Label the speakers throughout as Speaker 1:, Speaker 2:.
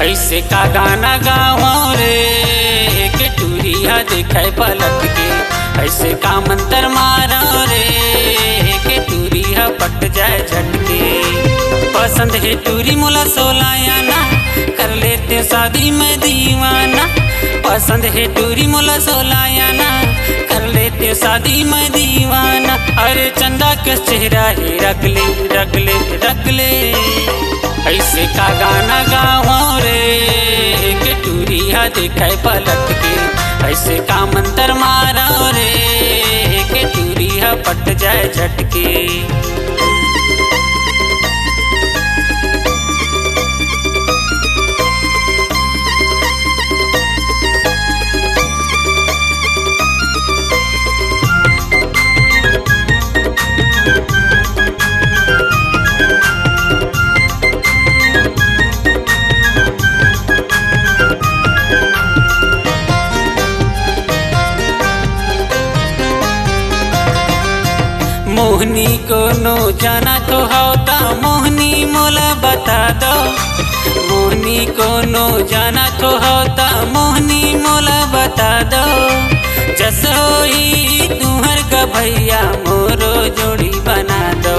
Speaker 1: ऐसे का गाना गाओ रे के टूरिया देखे पलट के, ऐसे का मंत्र मारो रे के टूरिया पट जाए झटके। पसंद है टूरी मोला सोलायाना, कर लेते शादी में दीवाना। पसंद है टूरी मोला सोलायाना, कर लेते शादी में दीवाना। अरे चंदा के चेहरा है रख ले रख ले रख ले। ऐसे का गाना गाओ रे के टूरिया देखे पलट के, ऐसे का मंत्र मारो रे के टूरिया पट जाए झटके। मोहनी को नो जाना तो होता, मोहनी मोला बता दो। मोहनी को नो जाना तो होता, मोहनी मोला बता दो। जसोई तुहर का भैया मोरो जोड़ी बना दो।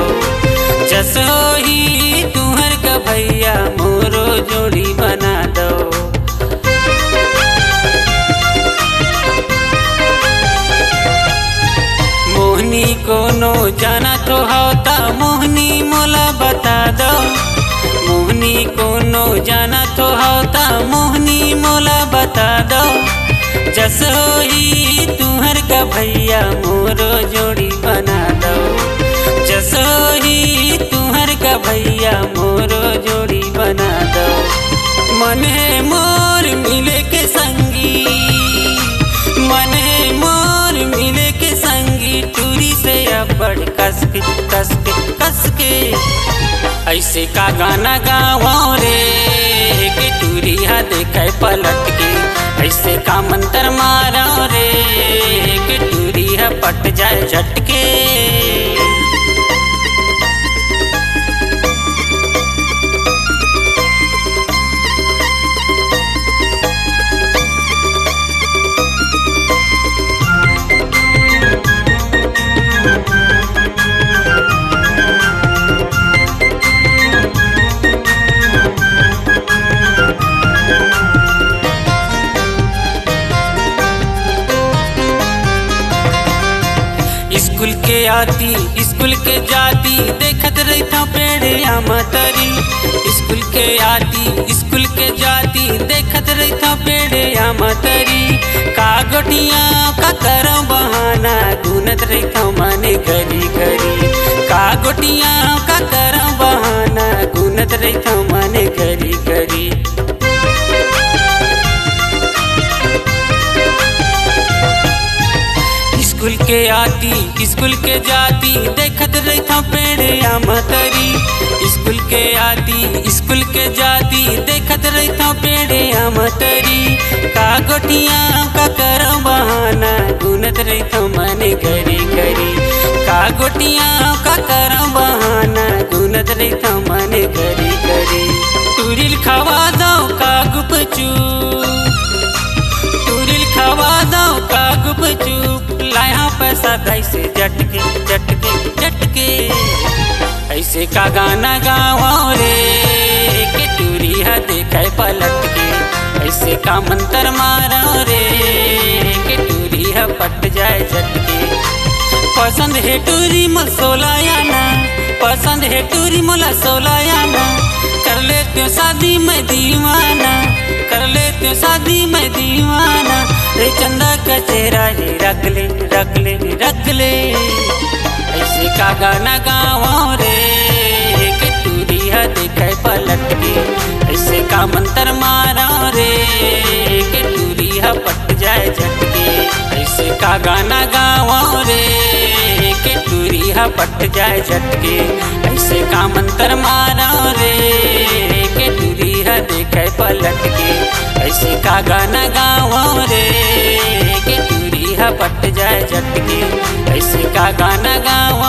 Speaker 1: जसोई तुहर का भैया मोरो जोड़ी बना दो। मोहनी को नो जाना तो होता, मोहनी मोला बता दो। मोहनी को नो जाना तो होता, मोहनी मोला बता दो। जसोई तुहर का भैया मोरो जोड़ी बना दो। जसोई तुहर का भैया मोरो जोड़ी बना दो। मन है मोर मिले के संगी, मन है मोर मिले के संगी। टूरी से बढ़ कस के कस के कस के। ऐसे का गाना गाओ रे के टूरिया देखे पलट के, ऐसे का मंत्र मारो रे के टूरिया पट जाए झटके। स्कूल के आती स्कूल के जाती, देखत रहता पेड़िया मतरी। स्कूल के आती स्कूल के जाती, देखत रहता पेड़िया मतरी। का गोटिया का करो बहाना, गुनत रहता माने घरी घरी। का गोटिया का करो बहाना, गुनत रहता माने घरी घरी। स्कूल के आती स्कूल के जाती, देखत रहता पेड़िया मतरी। स्कूल के आती स्कूल के जाती, देखत रहता पेड़िया मतरी। का गोटिया का करो बहाना, गुनत रहता माने घरी घरी। का गोटिया का करो बहाना, गुनत रहता माने घरी घरी। टूरिल खवा दो का गुपचूप, टूरिल खवा दो का गुपचूप। लाया पैसा कैसे झटके झटके झटके। ऐसे का गाना गाओ रे के टूरिया देखे पलट के, ऐसे का मंत्र मारो रे के टूरिया पट जाए झटके। पसंद है टूरी मोला सोलायाना, पसंद है टूरी मोला सोलायाना। कर लेते हो शादी में दीवाना, कर लेते हो शादी में दीवाना। रे चंदा का चेहरा है रख ले रख ले रख ले। ऐसे का गाना गाओ रे के टूरिया देखे पलट के, ऐसे का मंत्र मारो रे के टूरिया पट जाए झटके। ऐसे का गाना गाओ रे के टूरिया पट जाए झटके। ऐसे का मंत्र मारो रे के टूरिया देखे पलट के, ऐसे का गाना गाओ रे के टूरिया पट जाए झटके। ऐसे का गाना गाओ